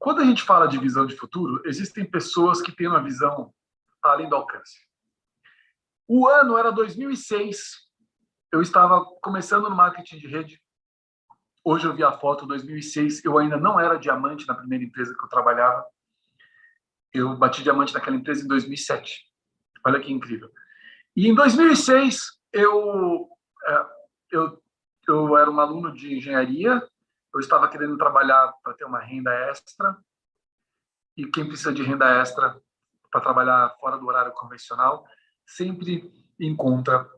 Quando a gente fala de visão de futuro, existem pessoas que têm uma visão além do alcance. O ano era 2006, eu estava começando no marketing de rede. Hoje eu vi a foto, 2006, eu ainda não era diamante na primeira empresa que eu trabalhava. Eu bati diamante naquela empresa em 2007. Olha que incrível. E em 2006, eu era um aluno de engenharia, eu estava querendo trabalhar para ter uma renda extra, e quem precisa de renda extra para trabalhar fora do horário convencional sempre encontra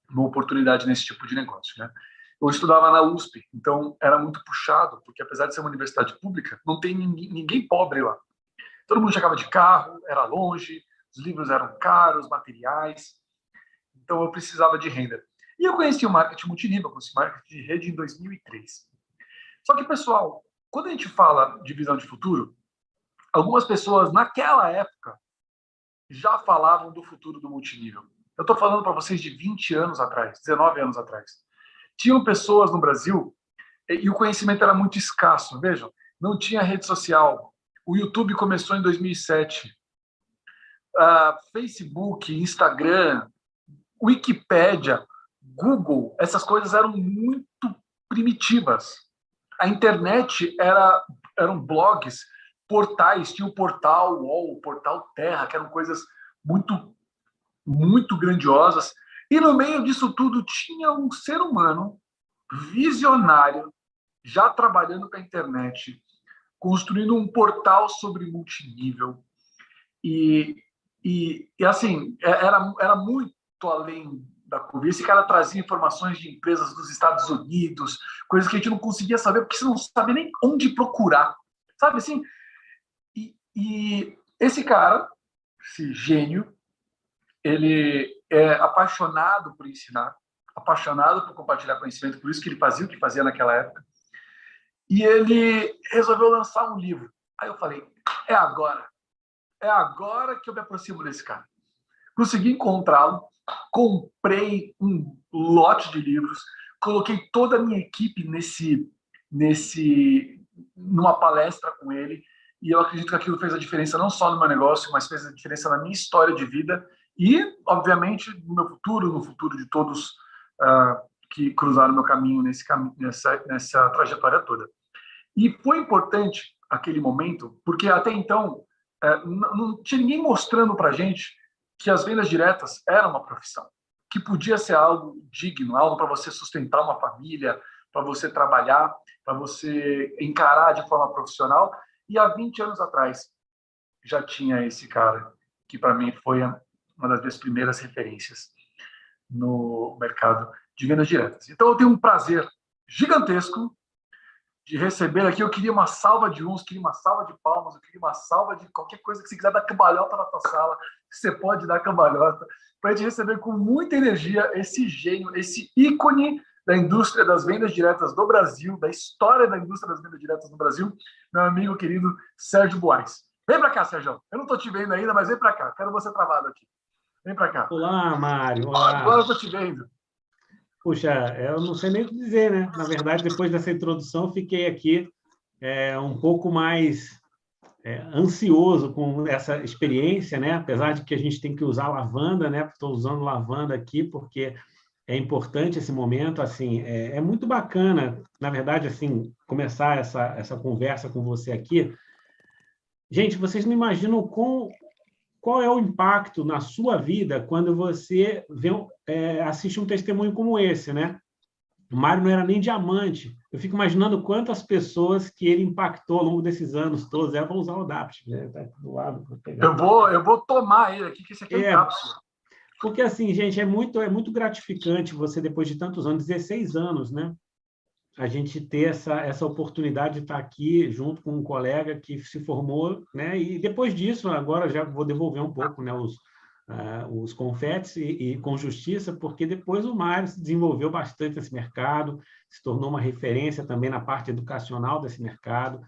uma oportunidade nesse tipo de negócio, né? Eu estudava na USP, então era muito puxado, porque apesar de ser uma universidade pública, não tem ninguém pobre lá. Todo mundo chegava de carro, era longe, os livros eram caros, materiais, então eu precisava de renda. E eu conheci o marketing multinível, conheci o marketing de rede em 2003. Só que, pessoal, quando a gente fala de visão de futuro, algumas pessoas naquela época já falavam do futuro do multinível. Eu estou falando para vocês de 20 anos atrás, 19 anos atrás. Tinham pessoas no Brasil e o conhecimento era muito escasso. Vejam, não tinha rede social. O YouTube começou em 2007. Facebook, Instagram, Wikipédia, Google, essas coisas eram muito primitivas. A internet eram blogs, portais, tinha o portal UOL, o portal Terra, que eram coisas muito, muito grandiosas. E no meio disso tudo tinha um ser humano visionário, já trabalhando com a internet, construindo um portal sobre multinível. Assim, era muito além da curva. Esse cara trazia informações de empresas dos Estados Unidos, coisas que a gente não conseguia saber, porque você não sabe nem onde procurar. Sabe assim? E esse cara, esse gênio, ele é apaixonado por ensinar, apaixonado por compartilhar conhecimento, por isso que ele fazia o que fazia naquela época. E ele resolveu lançar um livro. Aí eu falei, é agora que eu me aproximo desse cara. Consegui encontrá-lo, comprei um lote de livros, coloquei toda a minha equipe numa palestra com ele, e eu acredito que aquilo fez a diferença não só no meu negócio, mas fez a diferença na minha história de vida e, obviamente, no meu futuro, no futuro de todos que cruzaram meu caminho nessa trajetória toda. E foi importante aquele momento, porque até então não tinha ninguém mostrando para a gente que as vendas diretas eram uma profissão, que podia ser algo digno, algo para você sustentar uma família, para você trabalhar, para você encarar de forma profissional. E há 20 anos atrás já tinha esse cara, que para mim foi uma das minhas primeiras referências no mercado de vendas diretas. Então eu tenho um prazer gigantesco de receber aqui. Eu queria uma salva de uns, queria uma salva de palmas, eu queria uma salva de qualquer coisa que você quiser dar cambalhota na tua sala, você pode dar cambalhota, para a gente receber com muita energia esse gênio, esse ícone da indústria das vendas diretas do Brasil, da história da indústria das vendas diretas no Brasil, meu amigo querido Sérgio Buarque. Vem para cá, Sérgio. Eu não estou te vendo ainda, mas vem para cá. Quero você travado aqui. Vem para cá. Olá, Mário. Olá. Agora eu estou te vendo. Puxa, eu não sei nem o que dizer, né? Na verdade, depois dessa introdução, fiquei aqui um pouco mais ansioso com essa experiência, né? Apesar de que a gente tem que usar lavanda, né? Estou usando lavanda aqui porque é importante esse momento. Assim, é muito bacana, na verdade, assim, começar essa conversa com você aqui. Gente, vocês não imaginam qual é o impacto na sua vida quando você assiste um testemunho como esse, né? O Mário não era nem diamante. Eu fico imaginando quantas pessoas que ele impactou ao longo desses anos todos. Vou usar o DAPT, né? Tá do lado, vou pegar. Eu vou tomar ele aqui, que esse aqui é cápsula. Porque, assim, gente, é muito gratificante você, depois de tantos anos, 16 anos, né? A gente ter essa oportunidade de estar aqui junto com um colega que se formou, né? E depois disso, agora já vou devolver um pouco, né, os confetes e com justiça, porque depois o Mário se desenvolveu bastante nesse mercado, se tornou uma referência também na parte educacional desse mercado.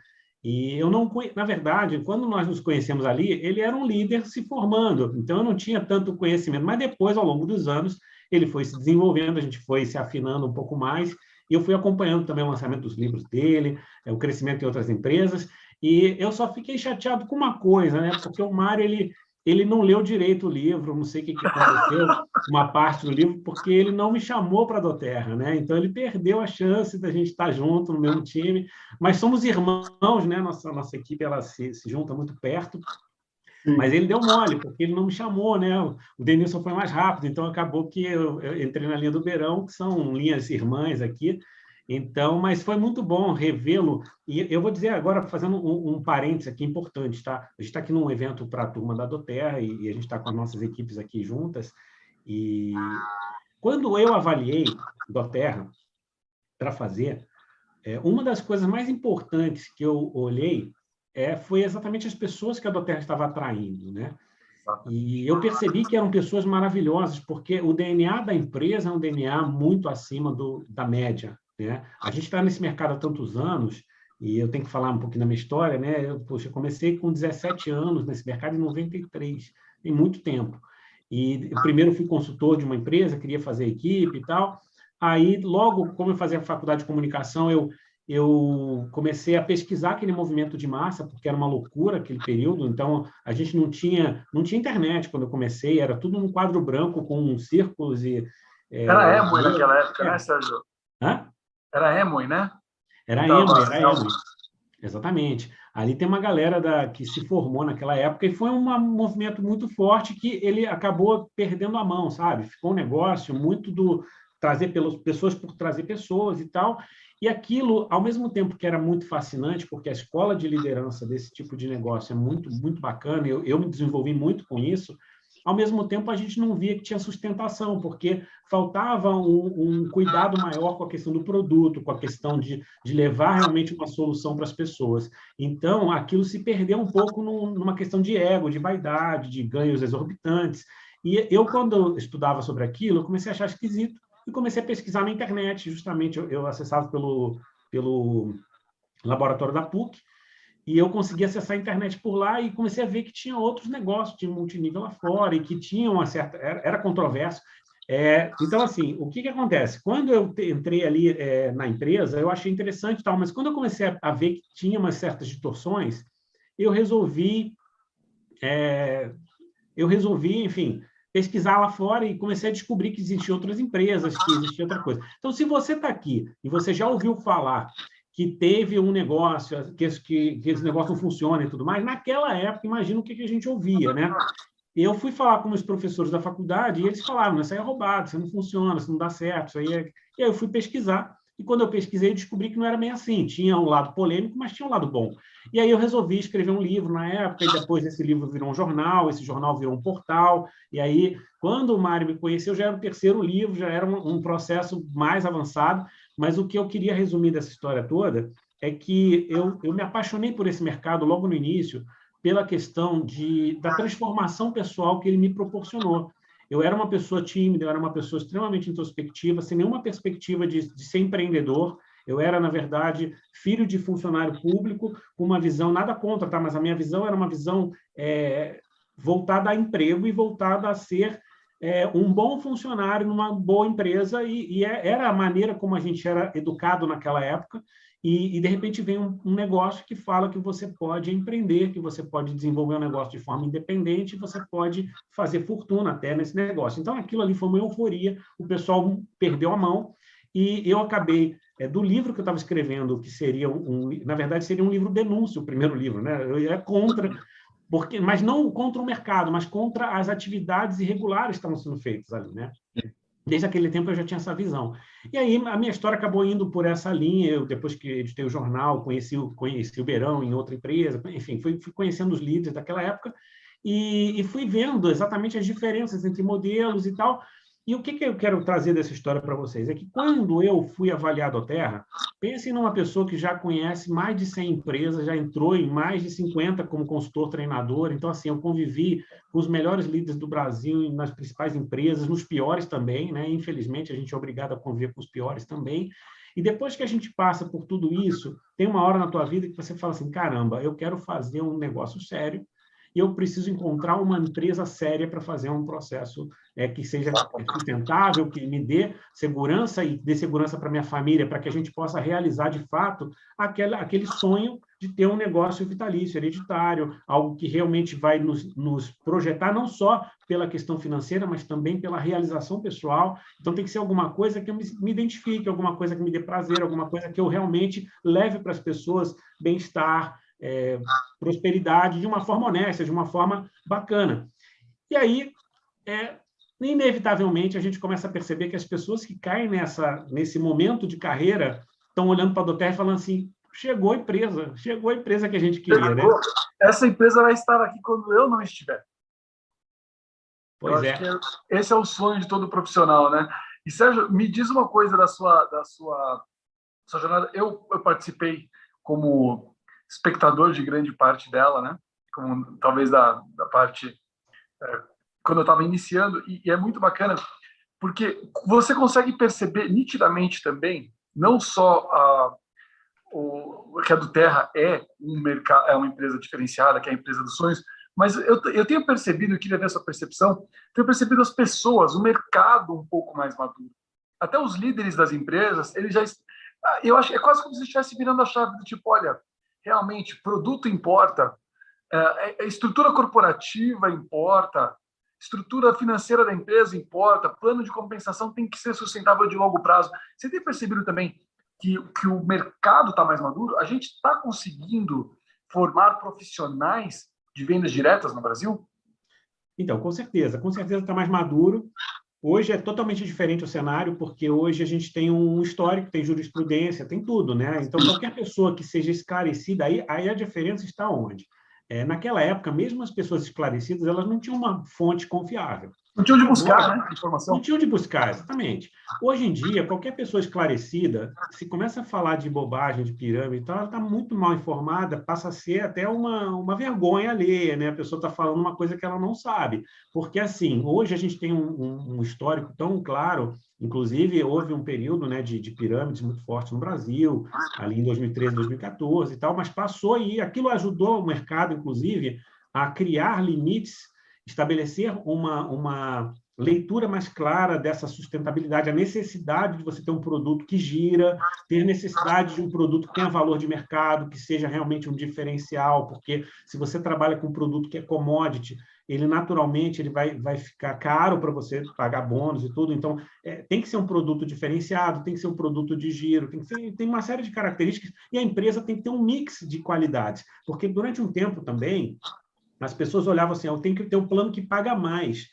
E eu não, na verdade, quando nós nos conhecemos ali, ele era um líder se formando, então eu não tinha tanto conhecimento, mas depois, ao longo dos anos, ele foi se desenvolvendo, a gente foi se afinando um pouco mais, e eu fui acompanhando também o lançamento dos livros dele, o crescimento em outras empresas, E eu só fiquei chateado com uma coisa, né? Porque o Mário, ele não leu direito o livro, não sei o que aconteceu, uma parte do livro, porque ele não me chamou para a Doterra, né? Então, ele perdeu a chance da gente estar junto no mesmo time, mas somos irmãos, né? Nossa equipe, ela se junta muito perto, mas ele deu mole, porque ele não me chamou, né? O Denilson foi mais rápido, então acabou que eu entrei na linha do Beirão, que são linhas irmãs aqui. Então, mas foi muito bom revê-lo. E eu vou dizer agora, fazendo um parênteses aqui importante, tá? A gente está aqui num evento para a turma da Doterra e a gente está com as nossas equipes aqui juntas. E quando eu avaliei Doterra para fazer, uma das coisas mais importantes que eu olhei foi exatamente as pessoas que a Doterra estava atraindo, né? E eu percebi que eram pessoas maravilhosas, porque o DNA da empresa é um DNA muito acima da média, né? A gente está nesse mercado há tantos anos, e eu tenho que falar um pouquinho da minha história, né? Poxa, eu comecei com 17 anos nesse mercado, em 93, tem muito tempo. E primeiro fui consultor de uma empresa, queria fazer equipe e tal. Aí, logo, como eu fazia faculdade de comunicação, eu comecei a pesquisar aquele movimento de massa, porque era uma loucura aquele período, então a gente não tinha internet quando eu comecei, era tudo num quadro branco com círculos e... Era Amway naquela época, né, Sérgio? Hã? Era Amway, né? Era Amway, era Amway. Exatamente. Ali tem uma galera que se formou naquela época e foi um movimento muito forte que ele acabou perdendo a mão, sabe? Ficou um negócio muito do trazer pessoas por trazer pessoas e tal. E aquilo, ao mesmo tempo que era muito fascinante, porque a escola de liderança desse tipo de negócio é muito, muito bacana, eu me desenvolvi muito com isso, ao mesmo tempo a gente não via que tinha sustentação, porque faltava um cuidado maior com a questão do produto, com a questão de levar realmente uma solução para as pessoas. Então, aquilo se perdeu um pouco numa questão de ego, de vaidade, de ganhos exorbitantes. E eu, quando eu estudava sobre aquilo, eu comecei a achar esquisito e comecei a pesquisar na internet. Justamente, eu acessava pelo laboratório da PUC, e eu consegui acessar a internet por lá e comecei a ver que tinha outros negócios de multinível lá fora e que tinham uma certa... Era controverso. Então, assim, o que acontece? Quando eu entrei ali na empresa, eu achei interessante e tal, mas quando eu comecei a ver que tinha umas certas distorções, eu resolvi, enfim, pesquisar lá fora e comecei a descobrir que existiam outras empresas, que existia outra coisa. Então, se você está aqui e você já ouviu falar que teve um negócio, que esse negócio não funciona e tudo mais, naquela época, imagina o que a gente ouvia, né? Eu fui falar com os professores da faculdade e eles falavam, isso aí é roubado, isso não funciona, isso não dá certo, isso aí é... E aí eu fui pesquisar, e quando eu pesquisei, eu descobri que não era bem assim. Tinha um lado polêmico, mas tinha um lado bom. E aí eu resolvi escrever um livro na época, e depois esse livro virou um jornal, esse jornal virou um portal, e aí, quando o Mário me conheceu, já era o terceiro livro, já era um processo mais avançado, mas o que eu queria resumir dessa história toda é que eu me apaixonei por esse mercado logo no início, pela questão da transformação pessoal que ele me proporcionou. Eu era uma pessoa tímida, eu era uma pessoa extremamente introspectiva, sem nenhuma perspectiva de ser empreendedor. Eu era, na verdade, filho de funcionário público, com uma visão, nada contra, tá? Mas a minha visão era uma visão voltada a emprego e voltada a ser um bom funcionário numa boa empresa, e era a maneira como a gente era educado naquela época. E de repente, vem um negócio que fala que você pode empreender, que você pode desenvolver um negócio de forma independente, você pode fazer fortuna até nesse negócio. Então, aquilo ali foi uma euforia, o pessoal perdeu a mão, e eu acabei, do livro que eu estava escrevendo, que seria na verdade, seria um livro denúncio, o primeiro livro, né? Eu ia contra, mas não contra o mercado, mas contra as atividades irregulares que estavam sendo feitas ali, né? Desde aquele tempo eu já tinha essa visão. E aí a minha história acabou indo por essa linha. Eu, depois que editei o jornal, conheci o Beirão em outra empresa, enfim, fui conhecendo os líderes daquela época e fui vendo exatamente as diferenças entre modelos e tal. E o que eu quero trazer dessa história para vocês é que, quando eu fui avaliado a Terra, pensem numa pessoa que já conhece mais de 100 empresas, já entrou em mais de 50 como consultor treinador. Então, assim, eu convivi com os melhores líderes do Brasil nas principais empresas, nos piores também, né? Infelizmente, a gente é obrigado a conviver com os piores também. E depois que a gente passa por tudo isso, tem uma hora na tua vida que você fala assim, caramba, eu quero fazer um negócio sério, e eu preciso encontrar uma empresa séria para fazer um processo que seja sustentável, que me dê segurança e dê segurança para minha família, para que a gente possa realizar, de fato, aquele sonho de ter um negócio vitalício, hereditário, algo que realmente vai nos projetar não só pela questão financeira, mas também pela realização pessoal. Então, tem que ser alguma coisa que eu me identifique, alguma coisa que me dê prazer, alguma coisa que eu realmente leve para as pessoas bem-estar, prosperidade, de uma forma honesta, de uma forma bacana. E aí, inevitavelmente, a gente começa a perceber que as pessoas que caem nesse momento de carreira estão olhando para a Doterra e falando assim, chegou a empresa que a gente queria, né? Essa empresa vai estar aqui quando eu não estiver. Pois é. Que esse é o sonho de todo profissional, né? E, Sérgio, me diz uma coisa da sua jornada. Eu participei como espectador de grande parte dela, né? Como, talvez da parte... quando eu estava iniciando, e é muito bacana, porque você consegue perceber nitidamente também, não só que a do Terra é uma empresa diferenciada, que é a empresa dos sonhos, mas eu tenho percebido, eu queria ver essa percepção, tenho percebido as pessoas, o mercado um pouco mais maduro. Até os líderes das empresas, eles já... Eu acho que é quase como se estivesse virando a chave do tipo, olha, realmente, produto importa, a estrutura corporativa importa, estrutura financeira da empresa importa, plano de compensação tem que ser sustentável de longo prazo. Você tem percebido também que o mercado está mais maduro? A gente está conseguindo formar profissionais de vendas diretas no Brasil? Então, com certeza está mais maduro. Hoje é totalmente diferente o cenário, porque hoje a gente tem um histórico, tem jurisprudência, tem tudo, né? Então, qualquer pessoa que seja esclarecida, aí a diferença está onde? Naquela época, mesmo as pessoas esclarecidas, elas não tinham uma fonte confiável. Não tinham de buscar, né? Informação. Não tinham de buscar, exatamente. Hoje em dia, qualquer pessoa esclarecida, se começa a falar de bobagem, de pirâmide e tal, ela está muito mal informada, passa a ser até uma vergonha alheia, né? A pessoa está falando uma coisa que ela não sabe. Porque, assim, hoje a gente tem um histórico tão claro, inclusive houve um período, né, de pirâmides muito forte no Brasil, ali em 2013, 2014 e tal, mas passou e aquilo ajudou o mercado, inclusive, a criar limites, estabelecer uma leitura mais clara dessa sustentabilidade, a necessidade de você ter um produto que gira, ter necessidade de um produto que tenha valor de mercado, que seja realmente um diferencial, porque se você trabalha com um produto que é commodity, ele naturalmente vai ficar caro para você pagar bônus e tudo, então tem que ser um produto diferenciado, tem que ser um produto de giro, tem uma série de características, e a empresa tem que ter um mix de qualidades, porque durante um tempo também, as pessoas olhavam assim, eu tenho que ter um plano que paga mais.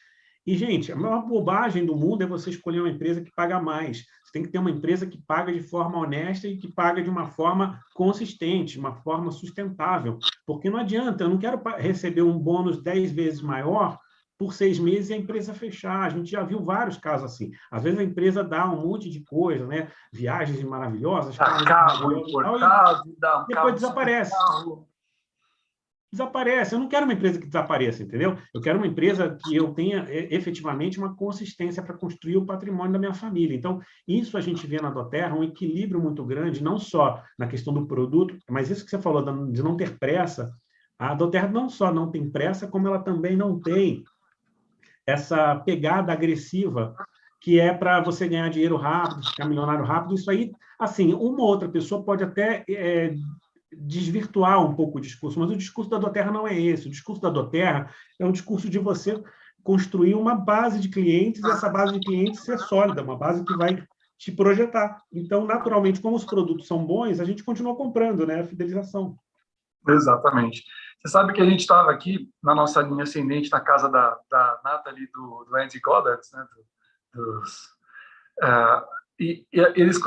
E, gente, a maior bobagem do mundo é você escolher uma empresa que paga mais. Você tem que ter uma empresa que paga de forma honesta e que paga de uma forma consistente, uma forma sustentável. Porque não adianta, eu não quero receber um bônus 10 vezes maior por 6 meses e a empresa fechar. A gente já viu vários casos assim. Às vezes a empresa dá um monte de coisa, né? Viagens maravilhosas, carro importado, dá um depois desaparece. Desaparece. Eu não quero uma empresa que desapareça, entendeu? Eu quero uma empresa que eu tenha efetivamente uma consistência para construir o patrimônio da minha família. Então, isso a gente vê na Doterra um equilíbrio muito grande, não só na questão do produto, mas isso que você falou de não ter pressa. A Doterra não só não tem pressa, como ela também não tem essa pegada agressiva que é para você ganhar dinheiro rápido, ficar milionário rápido. Isso aí, assim, uma outra pessoa pode até desvirtuar um pouco o discurso, mas o discurso da Doterra não é esse. O discurso da Doterra é um discurso de você construir uma base de clientes e essa base de clientes ser sólida, uma base que vai te projetar. Então, naturalmente, como os produtos são bons, a gente continua comprando, né? A fidelização. Exatamente. Você sabe que a gente estava aqui na nossa linha ascendente, na casa da Natalie, do Andy Goddard, né? E eles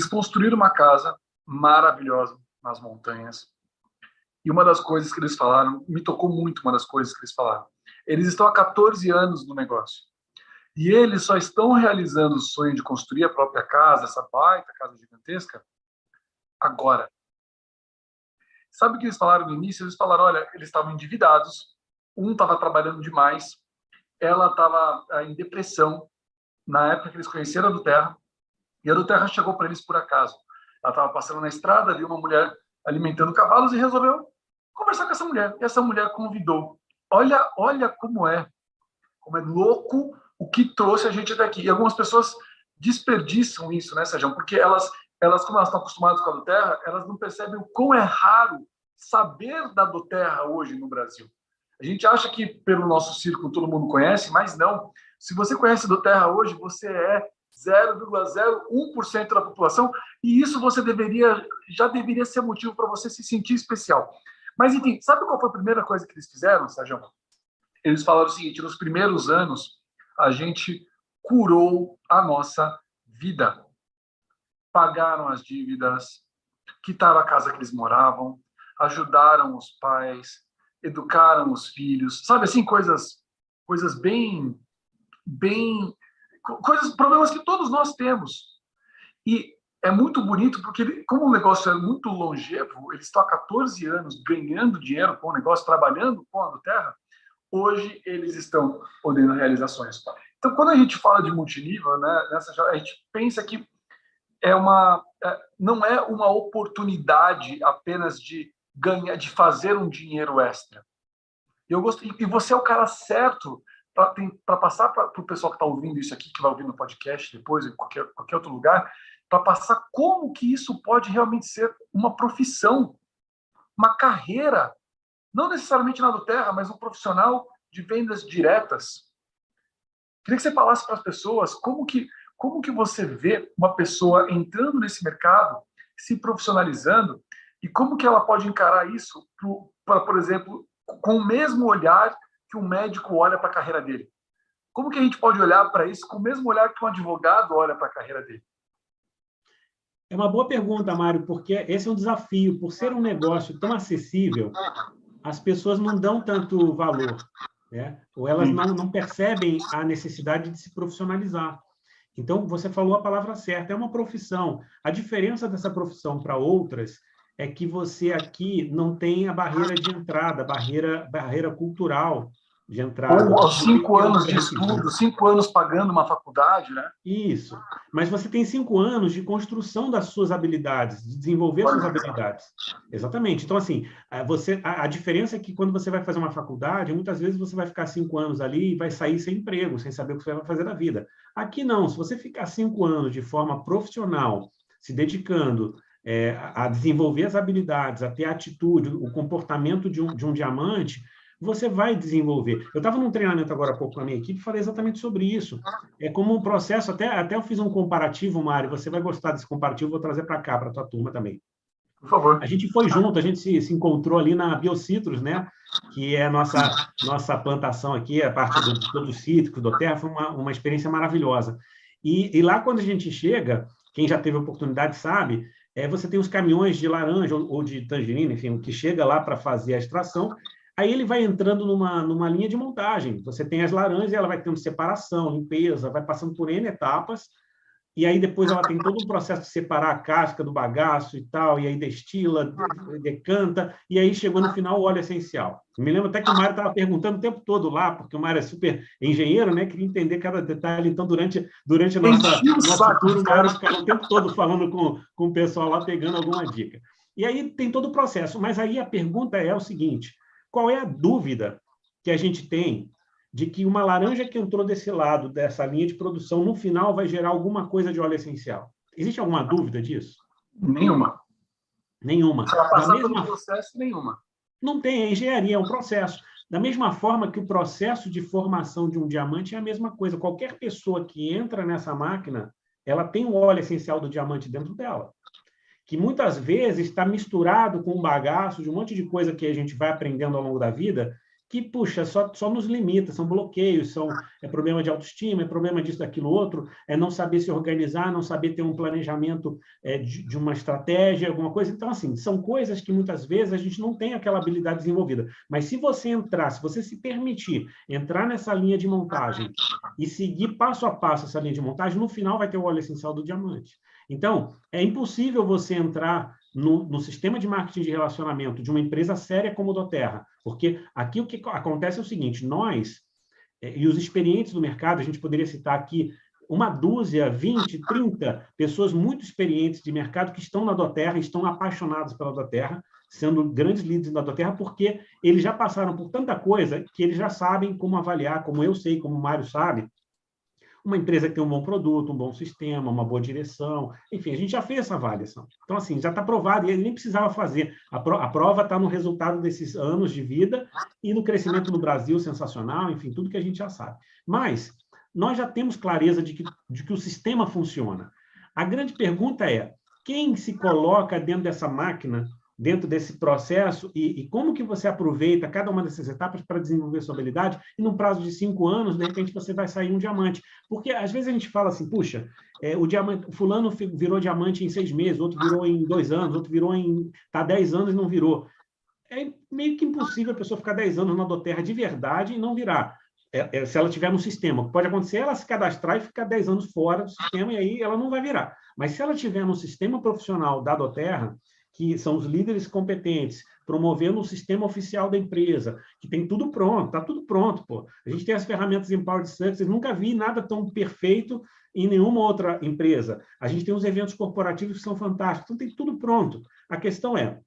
construíram uma casa maravilhosa nas montanhas. E uma das coisas que eles falaram, me tocou muito uma das coisas que eles falaram. Eles estão há 14 anos no negócio. E eles só estão realizando o sonho de construir a própria casa, essa baita casa gigantesca, agora. Sabe o que eles falaram no início? Eles falaram, olha, eles estavam endividados, um estava trabalhando demais, ela estava em depressão na época que eles conheceram a Doterra, e a Doterra chegou para eles por acaso. Ela estava passando na estrada, viu uma mulher alimentando cavalos e resolveu conversar com essa mulher. E essa mulher convidou. Olha como é louco o que trouxe a gente até aqui. E algumas pessoas desperdiçam isso, né, Sérgio? Porque elas como elas estão acostumadas com a Doterra, elas não percebem o quão é raro saber da doTERRA hoje no Brasil? A gente acha que pelo nosso círculo todo mundo conhece, mas não. Se você conhece a doTERRA hoje, você é 0,01% da população, e isso já deveria ser motivo para você se sentir especial. Mas, enfim, sabe qual foi a primeira coisa que eles fizeram, Sérgio? Eles falaram o seguinte: nos primeiros anos, a gente curou a nossa vida. Pagaram as dívidas, quitaram a casa que eles moravam, ajudaram os pais, educaram os filhos, sabe assim, coisas bem, problemas que todos nós temos. E é muito bonito porque, como o negócio é muito longevo, eles estão há 14 anos ganhando dinheiro com o negócio, trabalhando com a doTERRA, hoje eles estão podendo realizar sonhos. Então, quando a gente fala de multinível, né, a gente pensa que não é uma oportunidade apenas de ganhar, de fazer um dinheiro extra. E você é o cara certo para passar para o pessoal que está ouvindo isso aqui, que vai ouvir no podcast depois, em qualquer outro lugar, para passar como que isso pode realmente ser uma profissão, uma carreira, não necessariamente na doTERRA, mas um profissional de vendas diretas. Queria que você falasse para as pessoas como que você vê uma pessoa entrando nesse mercado, se profissionalizando, e como que ela pode encarar isso, por exemplo, com o mesmo olhar que um médico olha para a carreira dele. Como que a gente pode olhar para isso com o mesmo olhar que um advogado olha para a carreira dele? É uma boa pergunta, Mário, porque esse é um desafio. Por ser um negócio tão acessível, as pessoas não dão tanto valor, né? Ou elas não percebem a necessidade de se profissionalizar. Então, você falou a palavra certa, é uma profissão. A diferença dessa profissão para outras é que você aqui não tem a barreira de entrada, barreira cultural de entrada. Ou 5 anos de estudo, 5 anos pagando uma faculdade, né? Isso. Mas você tem 5 anos de construção das suas habilidades, de desenvolver suas habilidades. Exatamente. Então, assim, a diferença é que quando você vai fazer uma faculdade, muitas vezes você vai ficar 5 anos ali e vai sair sem emprego, sem saber o que você vai fazer da vida. Aqui não. Se você ficar 5 anos de forma profissional, se dedicando a desenvolver as habilidades, a ter a atitude, o comportamento de um diamante, você vai desenvolver. Eu estava num treinamento agora há pouco com a minha equipe e falei exatamente sobre isso. É como um processo, até eu fiz um comparativo, Mário, você vai gostar desse comparativo, vou trazer para cá, para a tua turma também. Por favor. A gente foi junto, a gente se encontrou ali na Biocitrus, né? Que é a nossa plantação aqui, a parte de todos os cítricos, doTERRA, foi uma experiência maravilhosa. E lá, quando a gente chega, quem já teve a oportunidade sabe, você tem os caminhões de laranja ou de tangerina, enfim, que chega lá para fazer a extração. Aí ele vai entrando numa linha de montagem. Você tem as laranjas, ela vai tendo separação, limpeza, vai passando por N etapas, e aí depois ela tem todo um processo de separar a casca do bagaço e tal, e aí destila, decanta, e aí chegou no final o óleo essencial. Me lembro até que o Mário estava perguntando o tempo todo lá, porque o Mário é super engenheiro, né? Queria entender cada detalhe. Então, durante a nossa tour, o Mário ficava o tempo todo falando com o pessoal lá, pegando alguma dica. E aí tem todo o processo. Mas aí a pergunta é o seguinte: qual é a dúvida que a gente tem de que uma laranja que entrou desse lado, dessa linha de produção, no final vai gerar alguma coisa de óleo essencial? Existe alguma dúvida disso? Nenhuma. Nenhuma. Se ela passar pelo processo, nenhuma. Não tem, a engenharia é um processo. Da mesma forma que o processo de formação de um diamante é a mesma coisa. Qualquer pessoa que entra nessa máquina, ela tem o óleo essencial do diamante dentro dela, que muitas vezes está misturado com um bagaço de um monte de coisa que a gente vai aprendendo ao longo da vida, que, puxa, só nos limita, são bloqueios, é problema de autoestima, é problema disso, daquilo, outro, é não saber se organizar, não saber ter um planejamento de uma estratégia, alguma coisa. Então, assim, são coisas que muitas vezes a gente não tem aquela habilidade desenvolvida. Mas se você se você se permitir entrar nessa linha de montagem e seguir passo a passo essa linha de montagem, no final vai ter o óleo essencial do diamante. Então, é impossível você entrar no sistema de marketing de relacionamento de uma empresa séria como o doTERRA, porque aqui o que acontece é o seguinte: nós, e os experientes do mercado, a gente poderia citar aqui uma dúzia, 20, 30 pessoas muito experientes de mercado que estão na doTERRA, estão apaixonados pela doTERRA, sendo grandes líderes da doTERRA, porque eles já passaram por tanta coisa que eles já sabem como avaliar, como eu sei, como o Mário sabe, Uma empresa que tem um bom produto, um bom sistema, uma boa direção, enfim, a gente já fez essa avaliação. Então, assim, já está provado, e ele nem precisava fazer. A prova está no resultado desses anos de vida e no crescimento no Brasil sensacional, enfim, tudo que a gente já sabe. Mas nós já temos clareza de que o sistema funciona. A grande pergunta é, quem se coloca dentro dessa máquina, dentro desse processo, e como que você aproveita cada uma dessas etapas para desenvolver sua habilidade, e num prazo de 5 anos, de repente, você vai sair um diamante. Porque, às vezes, a gente fala assim, puxa, o fulano virou diamante em 6 meses, outro virou em 2 anos, outro virou tá 10 anos e não virou. É meio que impossível a pessoa ficar 10 anos na Doterra de verdade e não virar. Se ela tiver no sistema. O que pode acontecer é ela se cadastrar e ficar 10 anos fora do sistema, e aí ela não vai virar. Mas se ela tiver no sistema profissional da Doterra, que são os líderes competentes, promovendo o sistema oficial da empresa, que tem tudo pronto, está tudo pronto, pô. A gente tem as ferramentas Empowered Success, nunca vi nada tão perfeito em nenhuma outra empresa. A gente tem os eventos corporativos que são fantásticos, então tem tudo pronto. A questão é,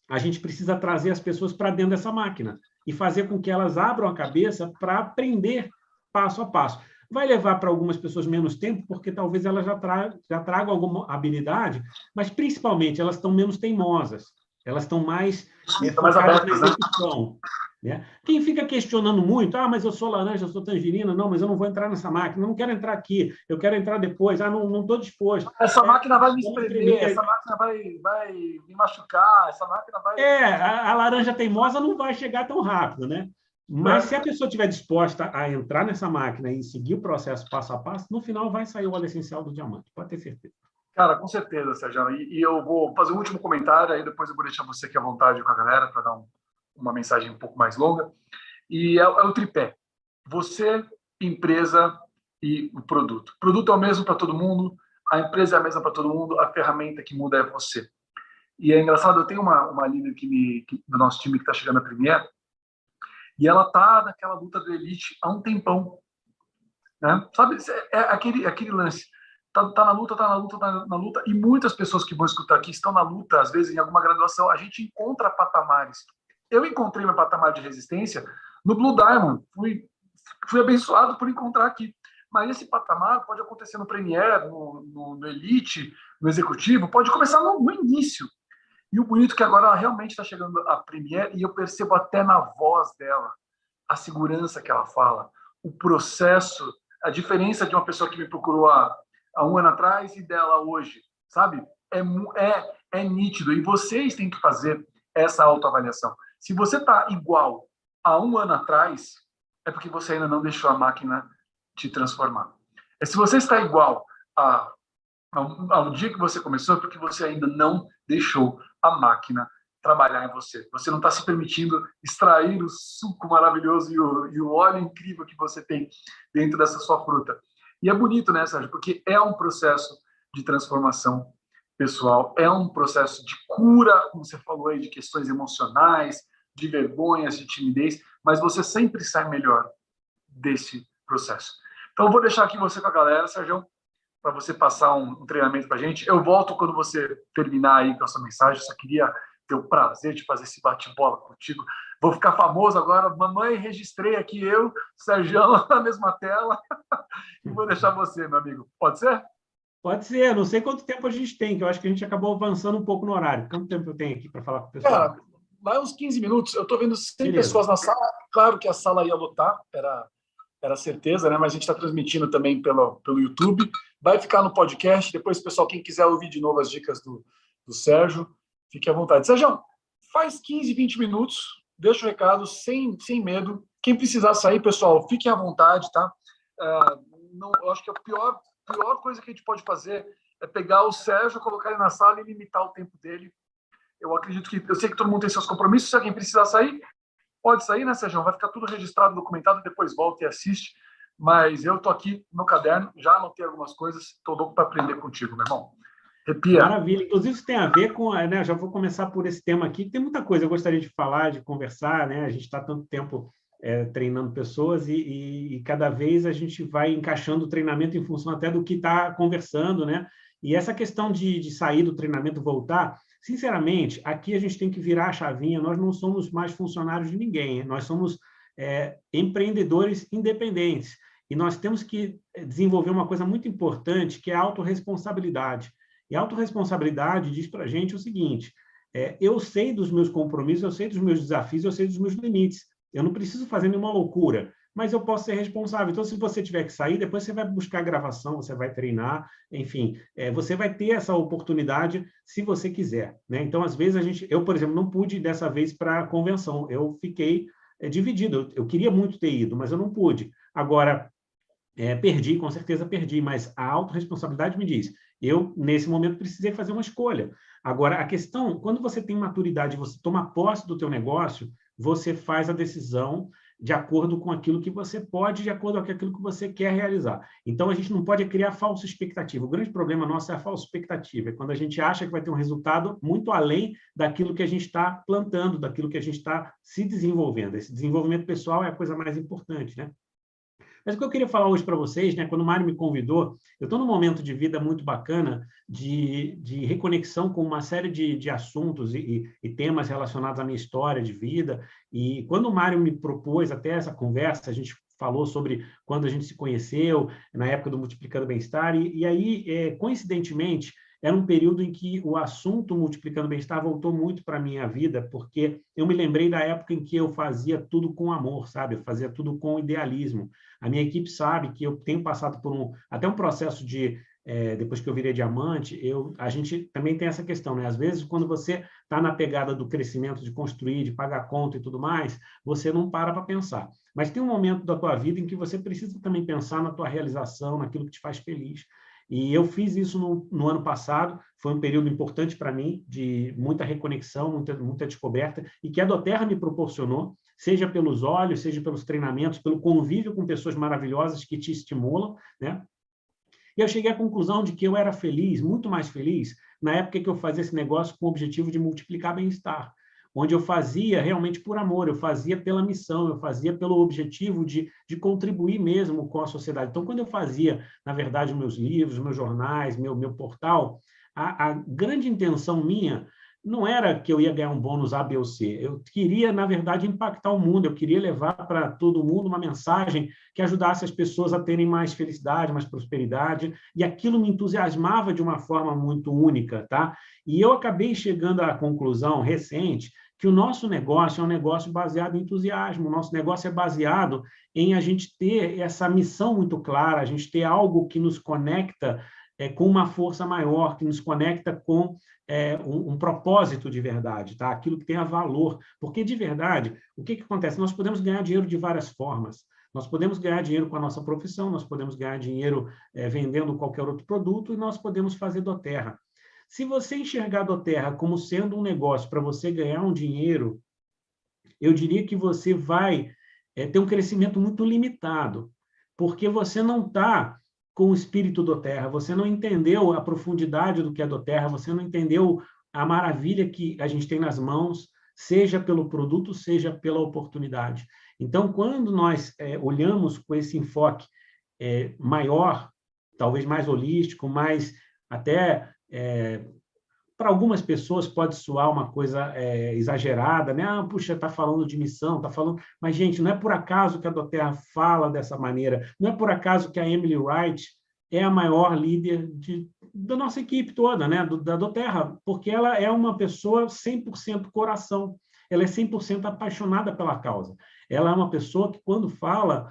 a gente precisa trazer as pessoas para dentro dessa máquina e fazer com que elas abram a cabeça para aprender passo a passo. Vai levar para algumas pessoas menos tempo, porque talvez elas já tragam alguma habilidade, mas, principalmente, elas estão menos teimosas, elas estão mais focadas na execução. Né? Quem fica questionando muito, mas eu sou laranja, eu sou tangerina, não, mas eu não vou entrar nessa máquina, não quero entrar aqui, eu quero entrar depois, não estou disposto. Essa máquina vai me espremer, essa máquina vai me machucar, essa máquina vai... A laranja teimosa não vai chegar tão rápido, né? Mas se a pessoa estiver disposta a entrar nessa máquina e seguir o processo passo a passo, no final vai sair o óleo essencial do diamante, pode ter certeza. Cara, com certeza, Sérgio. E eu vou fazer um último comentário, aí depois eu vou deixar você aqui à vontade com a galera para dar uma mensagem um pouco mais longa. E é o tripé. Você, empresa e o produto. O produto é o mesmo para todo mundo, a empresa é a mesma para todo mundo, a ferramenta que muda é você. E é engraçado, eu tenho uma líder do nosso time que está chegando a Premier, e ela tá naquela luta do Elite há um tempão, né? Sabe, é aquele lance. Tá na luta, e muitas pessoas que vão escutar aqui estão na luta, às vezes em alguma graduação. A gente encontra patamares. Eu encontrei meu patamar de resistência no Blue Diamond, fui abençoado por encontrar aqui. Mas esse patamar pode acontecer no Premier, no Elite, no Executivo, pode começar no início. E o bonito é que agora ela realmente está chegando a Premier, e eu percebo até na voz dela a segurança que ela fala, o processo, a diferença de uma pessoa que me procurou há um ano atrás e dela hoje, sabe? É nítido, e vocês têm que fazer essa autoavaliação. Se você está igual a um ano atrás, é porque você ainda não deixou a máquina te transformar. Se você está igual ao dia que você começou, é porque você ainda não deixou a máquina trabalhar em você. Você não está se permitindo extrair o suco maravilhoso e o óleo incrível que você tem dentro dessa sua fruta. E é bonito, né, Sérgio? Porque é um processo de transformação pessoal, é um processo de cura, como você falou aí, de questões emocionais, de vergonhas, de timidez, mas você sempre sai melhor desse processo. Então, eu vou deixar aqui você com a galera, Sérgio, para você passar um treinamento para a gente. Eu volto quando você terminar aí com a sua mensagem. Eu só queria ter o prazer de fazer esse bate-bola contigo. Vou ficar famoso agora. Mamãe, registrei aqui eu, Sérgio, na mesma tela. E vou deixar você, meu amigo. Pode ser? Pode ser. Não sei quanto tempo a gente tem, que eu acho que a gente acabou avançando um pouco no horário. Quanto tempo eu tenho aqui para falar com o pessoal? Cara, vai uns 15 minutos. Eu estou vendo 100 pessoas na sala. Claro que a sala ia lotar, era certeza, né? Mas a gente está transmitindo também pelo YouTube. Vai ficar no podcast. Depois, pessoal, quem quiser ouvir de novo as dicas do Sérgio, fique à vontade. Sérgio, faz 15, 20 minutos, deixa o recado sem medo. Quem precisar sair, pessoal, fiquem à vontade, tá? Eu acho que a pior coisa que a gente pode fazer é pegar o Sérgio, colocar ele na sala e limitar o tempo dele. Eu sei que todo mundo tem seus compromissos. Se alguém precisar sair, pode sair, né, Sérgio? Vai ficar tudo registrado, documentado, depois volta e assiste. Mas eu tô aqui no caderno, já anotei algumas coisas, estou louco para aprender contigo, meu irmão. Repia. Maravilha. Inclusive, isso tem a ver com... né, já vou começar por esse tema aqui, que tem muita coisa eu gostaria de falar, de conversar, né? A gente está tanto tempo treinando pessoas e cada vez a gente vai encaixando o treinamento em função até do que está conversando, né? E essa questão de sair do treinamento e voltar, sinceramente, aqui a gente tem que virar a chavinha, nós não somos mais funcionários de ninguém, nós somos empreendedores independentes. e nós temos que desenvolver uma coisa muito importante, que é a autorresponsabilidade. E a autorresponsabilidade diz para a gente o seguinte, eu sei dos meus compromissos, eu sei dos meus desafios, eu sei dos meus limites. Eu não preciso fazer nenhuma loucura, mas eu posso ser responsável. Então, se você tiver que sair, depois você vai buscar gravação, você vai treinar, enfim, você vai ter essa oportunidade se você quiser, né? Então, às vezes, eu, por exemplo, não pude ir dessa vez para a convenção, eu fiquei dividido, eu queria muito ter ido, mas eu não pude. Agora, perdi, com certeza perdi, mas a autorresponsabilidade me diz, eu, nesse momento, precisei fazer uma escolha. Agora, a questão, quando você tem maturidade, você toma posse do teu negócio, você faz a decisão de acordo com aquilo que você pode, de acordo com aquilo que você quer realizar. Então, a gente não pode criar falsa expectativa. O grande problema nosso é a falsa expectativa, é quando a gente acha que vai ter um resultado muito além daquilo que a gente está plantando, daquilo que a gente está se desenvolvendo. Esse desenvolvimento pessoal é a coisa mais importante, né? Mas o que eu queria falar hoje para vocês, né, quando o Mário me convidou, eu estou num momento de vida muito bacana de reconexão com uma série de assuntos e temas relacionados à minha história de vida. E quando o Mário me propôs até essa conversa, a gente falou sobre quando a gente se conheceu, na época do Multiplicando Bem-Estar, e aí, coincidentemente, era um período em que o assunto Multiplicando Bem-Estar voltou muito para a minha vida, porque eu me lembrei da época em que eu fazia tudo com amor, sabe? Eu fazia tudo com idealismo. A minha equipe sabe que eu tenho passado por até um processo de, depois que eu virei diamante, a gente também tem essa questão, né? Às vezes, quando você está na pegada do crescimento, de construir, de pagar conta e tudo mais, você não para pensar. Mas tem um momento da tua vida em que você precisa também pensar na tua realização, naquilo que te faz feliz. E eu fiz isso no ano passado, foi um período importante para mim, de muita reconexão, muita descoberta, e que a doTERRA me proporcionou, seja pelos olhos, seja pelos treinamentos, pelo convívio com pessoas maravilhosas que te estimulam, né? E eu cheguei à conclusão de que eu era feliz, muito mais feliz, na época que eu fazia esse negócio com o objetivo de multiplicar bem-estar, onde eu fazia realmente por amor, eu fazia pela missão, eu fazia pelo objetivo de contribuir mesmo com a sociedade. Então, quando eu fazia, na verdade, meus livros, meus jornais, meu portal, a grande intenção minha não era que eu ia ganhar um bônus A, B ou C. Eu queria, na verdade, impactar o mundo, eu queria levar para todo mundo uma mensagem que ajudasse as pessoas a terem mais felicidade, mais prosperidade, e aquilo me entusiasmava de uma forma muito única, tá? E eu acabei chegando à conclusão recente que o nosso negócio é um negócio baseado em entusiasmo, o nosso negócio é baseado em a gente ter essa missão muito clara, a gente ter algo que nos conecta com uma força maior, que nos conecta com um propósito de verdade, tá? Aquilo que tenha valor. Porque, de verdade, o que acontece? Nós podemos ganhar dinheiro de várias formas. Nós podemos ganhar dinheiro com a nossa profissão, nós podemos ganhar dinheiro vendendo qualquer outro produto, e nós podemos fazer doTERRA. Se você enxergar a doTERRA como sendo um negócio para você ganhar um dinheiro, eu diria que você vai ter um crescimento muito limitado, porque você não está com o espírito doTERRA, você não entendeu a profundidade do que é doTERRA, você não entendeu a maravilha que a gente tem nas mãos, seja pelo produto, seja pela oportunidade. Então, quando nós olhamos com esse enfoque maior, talvez mais holístico, mais até para algumas pessoas pode soar uma coisa exagerada, né? Ah, puxa, está falando de missão, está falando... Mas, gente, não é por acaso que a doTERRA fala dessa maneira, não é por acaso que a Emily Wright é a maior líder da nossa equipe toda, né? Da doTERRA, porque ela é uma pessoa 100% coração, ela é 100% apaixonada pela causa. Ela é uma pessoa que, quando fala,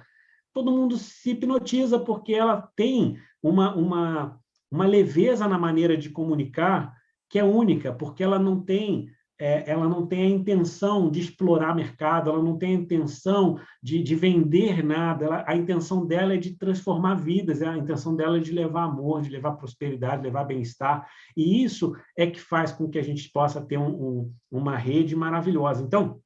todo mundo se hipnotiza, porque ela tem uma leveza na maneira de comunicar que é única, porque ela não tem a intenção de explorar mercado, ela não tem a intenção de vender nada, a intenção dela é de transformar vidas, a intenção dela é de levar amor, de levar prosperidade, de levar bem-estar, e isso é que faz com que a gente possa ter uma rede maravilhosa. Então,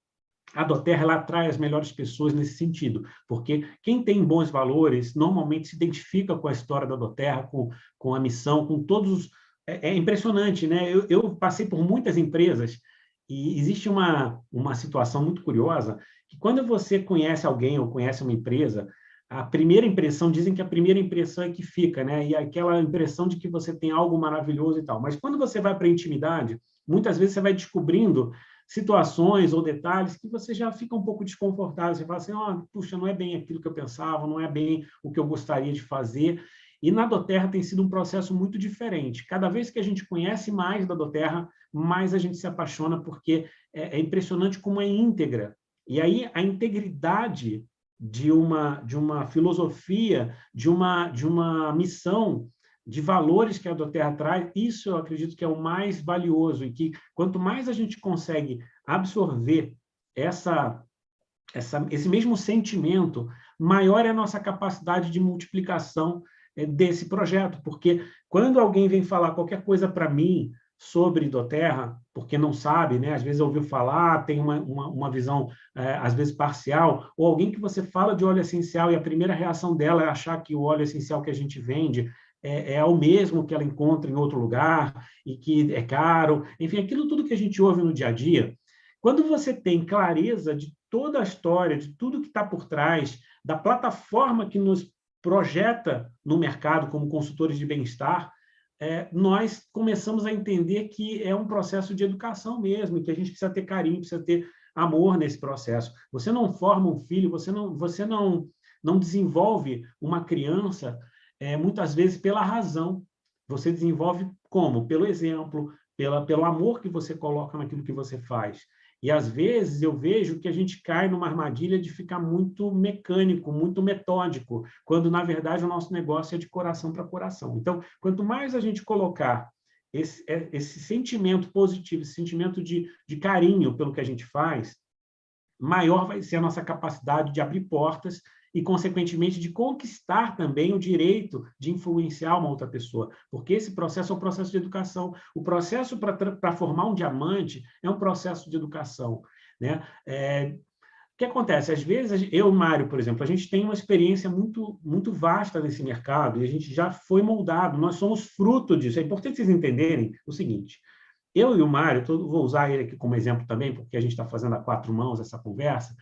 a doTERRA ela atrai as melhores pessoas nesse sentido, porque quem tem bons valores normalmente se identifica com a história da doTERRA, com a missão, com todos os... É impressionante, né? Eu passei por muitas empresas e existe uma situação muito curiosa que quando você conhece alguém ou conhece uma empresa, a primeira impressão, dizem que a primeira impressão é que fica, né? E aquela impressão de que você tem algo maravilhoso e tal. Mas quando você vai para a intimidade, muitas vezes você vai descobrindo situações ou detalhes que você já fica um pouco desconfortável. Você fala assim, puxa, não é bem aquilo que eu pensava, não é bem o que eu gostaria de fazer. E na doTERRA tem sido um processo muito diferente. Cada vez que a gente conhece mais da doTERRA, mais a gente se apaixona, porque é impressionante como é íntegra. E aí a integridade de uma filosofia, de uma missão, de valores que a doTERRA traz, isso eu acredito que é o mais valioso, e que quanto mais a gente consegue absorver esse mesmo sentimento, maior é a nossa capacidade de multiplicação desse projeto, porque quando alguém vem falar qualquer coisa para mim sobre doTERRA, porque não sabe, né? Às vezes ouviu falar, tem uma visão, às vezes, parcial, ou alguém que você fala de óleo essencial e a primeira reação dela é achar que o óleo essencial que a gente vende é o mesmo que ela encontra em outro lugar e que é caro, enfim, aquilo tudo que a gente ouve no dia a dia. Quando você tem clareza de toda a história, de tudo que está por trás, da plataforma que nos projeta no mercado como consultores de bem-estar, nós começamos a entender que é um processo de educação mesmo, que a gente precisa ter carinho, precisa ter amor nesse processo. Você não forma um filho, você não desenvolve uma criança, muitas vezes, pela razão. Você desenvolve como? Pelo exemplo, pelo amor que você coloca naquilo que você faz. E, às vezes, eu vejo que a gente cai numa armadilha de ficar muito mecânico, muito metódico, quando, na verdade, o nosso negócio é de coração para coração. Então, quanto mais a gente colocar esse sentimento positivo, esse sentimento de carinho pelo que a gente faz, maior vai ser a nossa capacidade de abrir portas e, consequentemente, de conquistar também o direito de influenciar uma outra pessoa, porque esse processo é um processo de educação. O processo para formar um diamante é um processo de educação, né? O que acontece? Às vezes, eu e o Mário, por exemplo, a gente tem uma experiência muito, muito vasta nesse mercado e a gente já foi moldado, nós somos fruto disso. É importante vocês entenderem o seguinte: eu e o Mário, vou usar ele aqui como exemplo também, porque a gente está fazendo a quatro mãos essa conversa.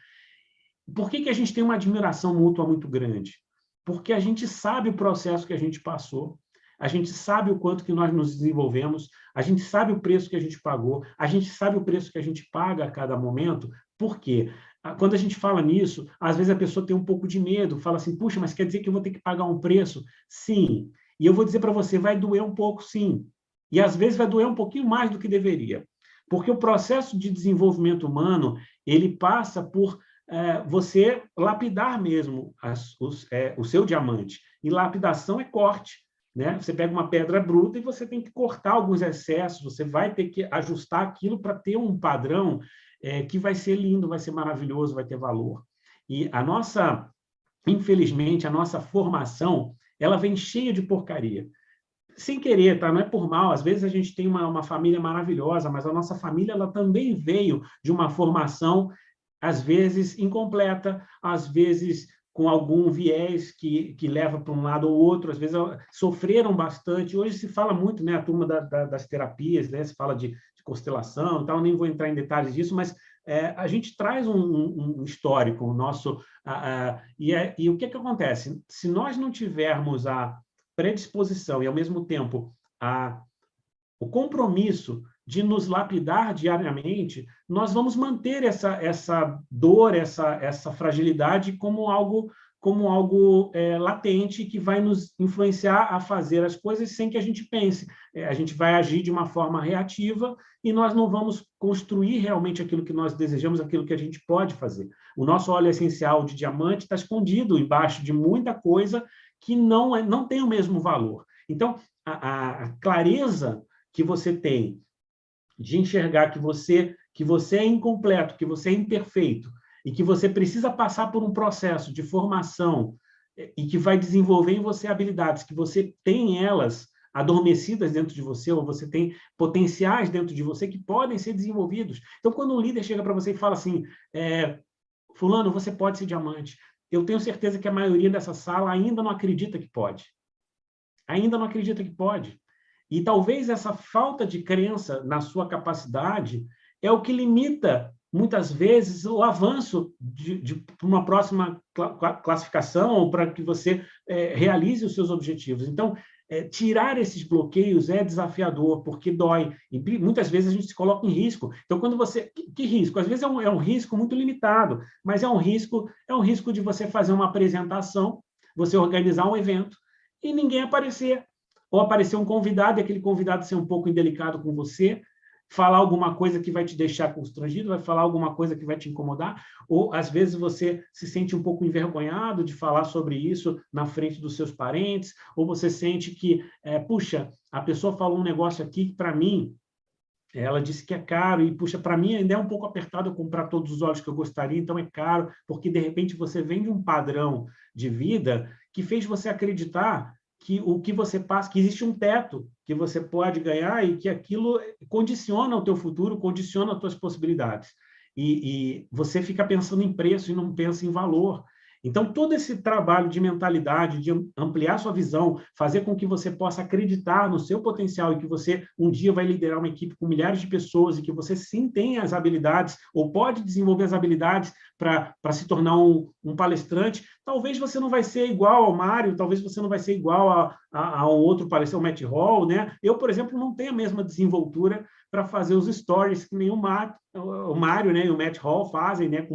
Por que a gente tem uma admiração mútua muito grande? Porque a gente sabe o processo que a gente passou, a gente sabe o quanto que nós nos desenvolvemos, a gente sabe o preço que a gente pagou, a gente sabe o preço que a gente paga a cada momento. Por quê? Quando a gente fala nisso, às vezes a pessoa tem um pouco de medo, fala assim, puxa, mas quer dizer que eu vou ter que pagar um preço? Sim. E eu vou dizer para você, vai doer um pouco, sim. E, às vezes, vai doer um pouquinho mais do que deveria. Porque o processo de desenvolvimento humano, ele passa por você lapidar mesmo o seu diamante. E lapidação é corte, né? Você pega uma pedra bruta e você tem que cortar alguns excessos, você vai ter que ajustar aquilo para ter um padrão que vai ser lindo, vai ser maravilhoso, vai ter valor. E infelizmente, a nossa formação, ela vem cheia de porcaria. Sem querer, tá? Não é por mal. Às vezes a gente tem uma família maravilhosa, mas a nossa família ela também veio de uma formação, às vezes, incompleta, às vezes com algum viés que leva para um lado ou outro, às vezes sofreram bastante. Hoje se fala muito, né, a turma das terapias, né, se fala de constelação e tal, nem vou entrar em detalhes disso, mas a gente traz um histórico nosso, e o que acontece? Se nós não tivermos a predisposição e, ao mesmo tempo, o compromisso de nos lapidar diariamente, nós vamos manter essa dor, essa fragilidade como algo latente que vai nos influenciar a fazer as coisas sem que a gente pense. A gente vai agir de uma forma reativa e nós não vamos construir realmente aquilo que nós desejamos, aquilo que a gente pode fazer. O nosso óleo essencial de diamante está escondido embaixo de muita coisa que não tem o mesmo valor. Então, a clareza que você tem de enxergar que você é incompleto, que você é imperfeito e que você precisa passar por um processo de formação e que vai desenvolver em você habilidades, que você tem elas adormecidas dentro de você, ou você tem potenciais dentro de você que podem ser desenvolvidos. Então, quando um líder chega para você e fala assim, fulano, você pode ser diamante, eu tenho certeza que a maioria dessa sala ainda não acredita que pode. Ainda não acredita que pode. E talvez essa falta de crença na sua capacidade é o que limita, muitas vezes, o avanço de uma próxima classificação ou para que você realize os seus objetivos. Então, tirar esses bloqueios é desafiador, porque dói. E muitas vezes a gente se coloca em risco. Então, quando você... Que risco? Às vezes é um risco muito limitado, mas é um risco de você fazer uma apresentação, você organizar um evento e ninguém aparecer. Ou aparecer um convidado e aquele convidado ser um pouco indelicado com você, falar alguma coisa que vai te deixar constrangido, vai falar alguma coisa que vai te incomodar, ou às vezes você se sente um pouco envergonhado de falar sobre isso na frente dos seus parentes, ou você sente que, puxa, a pessoa falou um negócio aqui que, para mim, ela disse que é caro, e, puxa, para mim ainda é um pouco apertado eu comprar todos os óleos que eu gostaria, então é caro, porque, de repente, você vem de um padrão de vida que fez você acreditar que o que você passa, que existe um teto que você pode ganhar e que aquilo condiciona o teu futuro, condiciona as tuas possibilidades. E você fica pensando em preço e não pensa em valor. Então, todo esse trabalho de mentalidade, de ampliar sua visão, fazer com que você possa acreditar no seu potencial e que você um dia vai liderar uma equipe com milhares de pessoas e que você sim tem as habilidades ou pode desenvolver as habilidades para se tornar um palestrante, talvez você não vai ser igual ao Mário, talvez você não vai ser igual a um outro palestrante, o Matt Hall, né? Eu, por exemplo, não tenho a mesma desenvoltura para fazer os stories que nem o Mário, né, e o Matt Hall fazem, né?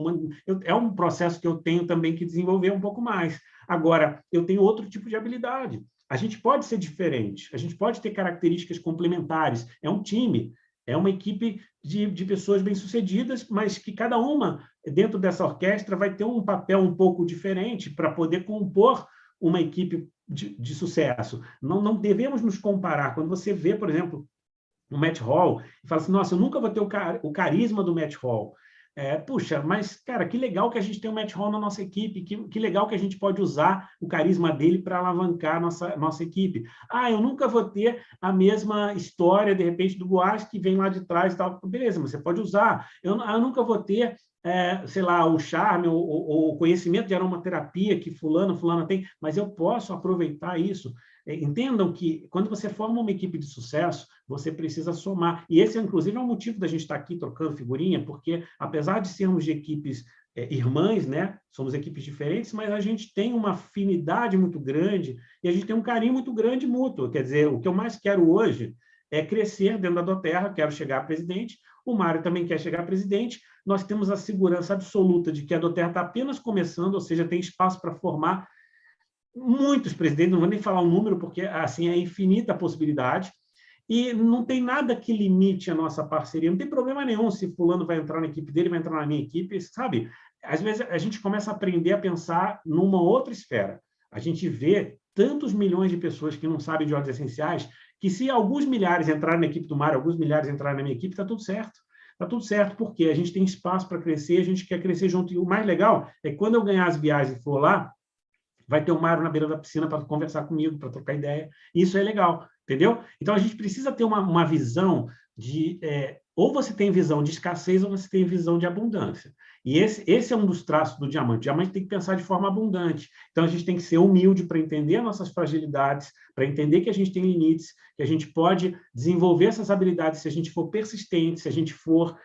É um processo que eu tenho também que desenvolver um pouco mais. Agora, eu tenho outro tipo de habilidade. A gente pode ser diferente, a gente pode ter características complementares. É um time, é uma equipe de pessoas bem-sucedidas, mas que cada uma, dentro dessa orquestra, vai ter um papel um pouco diferente para poder compor uma equipe de sucesso. Não devemos nos comparar. Quando você vê, por exemplo, o Matt Hall, e fala assim, nossa, eu nunca vou ter o carisma do Matt Hall. Puxa, mas, cara, que legal que a gente tem o Matt Hall na nossa equipe, que legal que a gente pode usar o carisma dele para alavancar a nossa equipe. Eu nunca vou ter a mesma história, de repente, do Boaz, que vem lá de trás e tal. Beleza, mas você pode usar. Eu nunca vou ter, sei lá, o charme ou o conhecimento de aromaterapia que fulana tem, mas eu posso aproveitar isso. Entendam que, quando você forma uma equipe de sucesso, você precisa somar. E esse, inclusive, é o motivo da gente estar aqui trocando figurinha, porque, apesar de sermos de equipes irmãs, né? Somos equipes diferentes, mas a gente tem uma afinidade muito grande e a gente tem um carinho muito grande mútuo. Quer dizer, o que eu mais quero hoje é crescer dentro da Doterra, quero chegar a presidente, o Mário também quer chegar a presidente, nós temos a segurança absoluta de que a Doterra está apenas começando, ou seja, tem espaço para formar muitos presidentes, não vou nem falar o número, porque assim é infinita a possibilidade, e não tem nada que limite a nossa parceria, não tem problema nenhum se fulano vai entrar na equipe dele, vai entrar na minha equipe, sabe? Às vezes a gente começa a aprender a pensar numa outra esfera. A gente vê tantos milhões de pessoas que não sabem de óleos essenciais, que se alguns milhares entrarem na equipe do Mário, alguns milhares entrarem na minha equipe, está tudo certo. Está tudo certo, porque a gente tem espaço para crescer, a gente quer crescer junto. E o mais legal é que quando eu ganhar as viagens e for lá, vai ter o Mário na beira da piscina para conversar comigo, para trocar ideia. Isso é legal, entendeu? Então, a gente precisa ter uma visão de... ou você tem visão de escassez ou você tem visão de abundância. E esse é um dos traços do diamante. O diamante tem que pensar de forma abundante. Então, a gente tem que ser humilde para entender nossas fragilidades, para entender que a gente tem limites, que a gente pode desenvolver essas habilidades se a gente for persistente, se a gente for...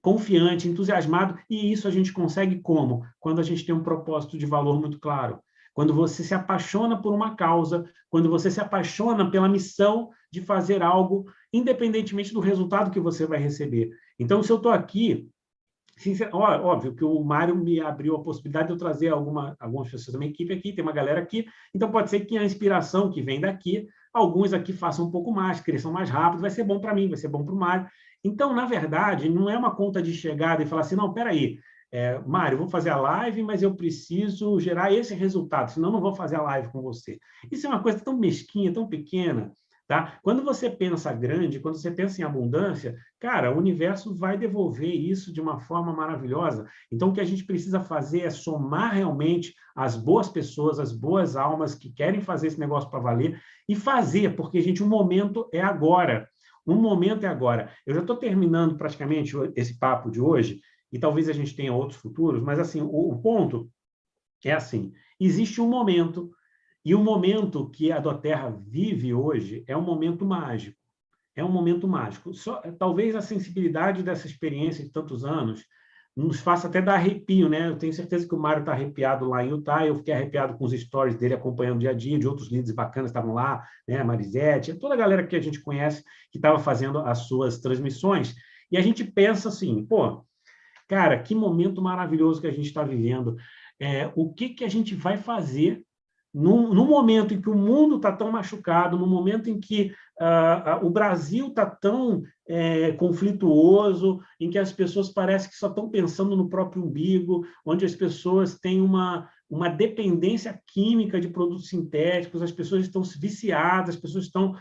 confiante, entusiasmado, e isso a gente consegue como? Quando a gente tem um propósito de valor muito claro. Quando você se apaixona por uma causa, quando você se apaixona pela missão de fazer algo, independentemente do resultado que você vai receber. Então, se eu estou aqui, óbvio que o Mário me abriu a possibilidade de eu trazer algumas pessoas da minha equipe aqui, tem uma galera aqui, então pode ser que a inspiração que vem daqui, alguns aqui façam um pouco mais, cresçam mais rápido, vai ser bom para mim, vai ser bom para o Mário. Então, na verdade, não é uma conta de chegada e falar assim, não, peraí, Mário, eu vou fazer a live, mas eu preciso gerar esse resultado, senão eu não vou fazer a live com você. Isso é uma coisa tão mesquinha, tão pequena, tá? Quando você pensa grande, quando você pensa em abundância, cara, o universo vai devolver isso de uma forma maravilhosa. Então, o que a gente precisa fazer é somar realmente as boas pessoas, as boas almas que querem fazer esse negócio para valer e fazer, porque, gente, o momento é agora. Um momento é agora. Eu já estou terminando praticamente esse papo de hoje, e talvez a gente tenha outros futuros, mas assim, o ponto é assim, existe um momento, e o momento que a Doterra vive hoje é um momento mágico. É um momento mágico. Talvez a sensibilidade dessa experiência de tantos anos nos faça até dar arrepio, né? Eu tenho certeza que o Mário está arrepiado lá em Utah, eu fiquei arrepiado com os stories dele acompanhando o dia a dia, de outros líderes bacanas estavam lá, né? A Marisete, toda a galera que a gente conhece que estava fazendo as suas transmissões, e a gente pensa assim, pô, cara, que momento maravilhoso que a gente está vivendo. O que a gente vai fazer no momento em que o mundo está tão machucado, no momento em que o Brasil está tão conflituoso, em que as pessoas parecem que só estão pensando no próprio umbigo, onde as pessoas têm uma dependência química de produtos sintéticos, as pessoas estão viciadas, as pessoas estão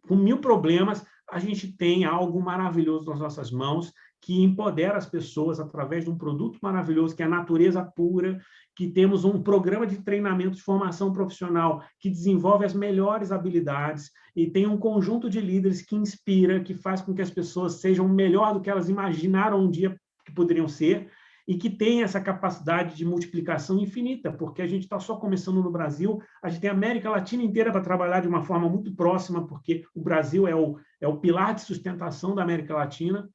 com mil problemas, a gente tem algo maravilhoso nas nossas mãos, que empodera as pessoas através de um produto maravilhoso, que é a natureza pura, que temos um programa de treinamento de formação profissional que desenvolve as melhores habilidades e tem um conjunto de líderes que inspira, que faz com que as pessoas sejam melhor do que elas imaginaram um dia que poderiam ser e que tem essa capacidade de multiplicação infinita, porque a gente está só começando no Brasil, a gente tem a América Latina inteira para trabalhar de uma forma muito próxima, porque o Brasil é o pilar de sustentação da América Latina,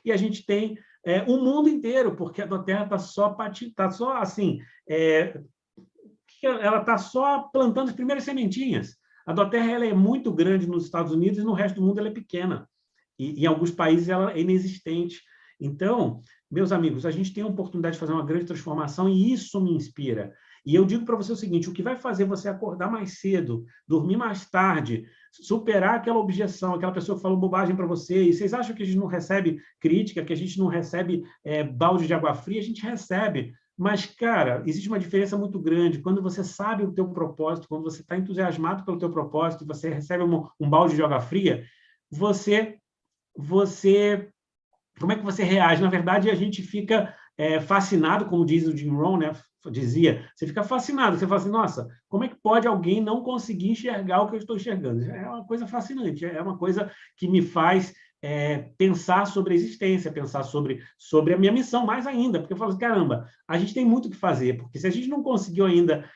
e a gente tem o mundo inteiro, porque a doTERRA está só assim, ela está só plantando as primeiras sementinhas. A doTERRA ela é muito grande nos Estados Unidos e no resto do mundo ela é pequena. E em alguns países ela é inexistente. Então, meus amigos, a gente tem a oportunidade de fazer uma grande transformação e isso me inspira. E eu digo para você o seguinte, o que vai fazer você acordar mais cedo, dormir mais tarde, superar aquela objeção, aquela pessoa que falou bobagem para você, e vocês acham que a gente não recebe crítica, que a gente não recebe balde de água fria? A gente recebe. Mas, cara, existe uma diferença muito grande. Quando você sabe o teu propósito, quando você está entusiasmado pelo teu propósito, você recebe um balde de água fria, você como é que você reage? Na verdade, a gente fica fascinado, como diz o Jim Rohn, né? Dizia, você fica fascinado, você fala assim, nossa, como é que pode alguém não conseguir enxergar o que eu estou enxergando? É uma coisa fascinante, é uma coisa que me faz pensar sobre a existência, pensar sobre a minha missão, mais ainda, porque eu falo assim, caramba, a gente tem muito o que fazer, porque se a gente não conseguiu ainda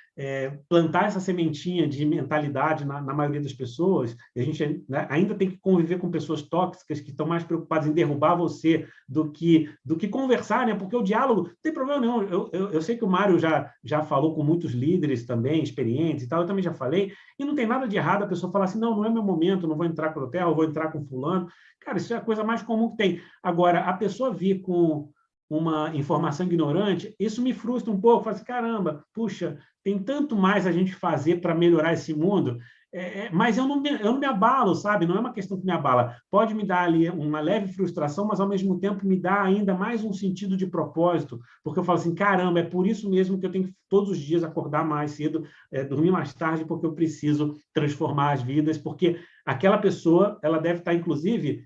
plantar essa sementinha de mentalidade na maioria das pessoas, a gente ainda tem que conviver com pessoas tóxicas que estão mais preocupadas em derrubar você do que conversar, né? Porque o diálogo não tem problema nenhum. Eu sei que o Mário já falou com muitos líderes também, experientes e tal, eu também já falei, e não tem nada de errado a pessoa falar assim, não é meu momento, não vou entrar com o hotel, eu vou entrar com fulano. Cara, isso é a coisa mais comum que tem. Agora, a pessoa vir com uma informação ignorante, isso me frustra um pouco. Fala assim, caramba, puxa, tem tanto mais a gente fazer para melhorar esse mundo, mas eu não me abalo, sabe? Não é uma questão que me abala. Pode me dar ali uma leve frustração, mas, ao mesmo tempo, me dá ainda mais um sentido de propósito, porque eu falo assim, caramba, é por isso mesmo que eu tenho que todos os dias acordar mais cedo, dormir mais tarde, porque eu preciso transformar as vidas, porque aquela pessoa, ela deve estar, inclusive,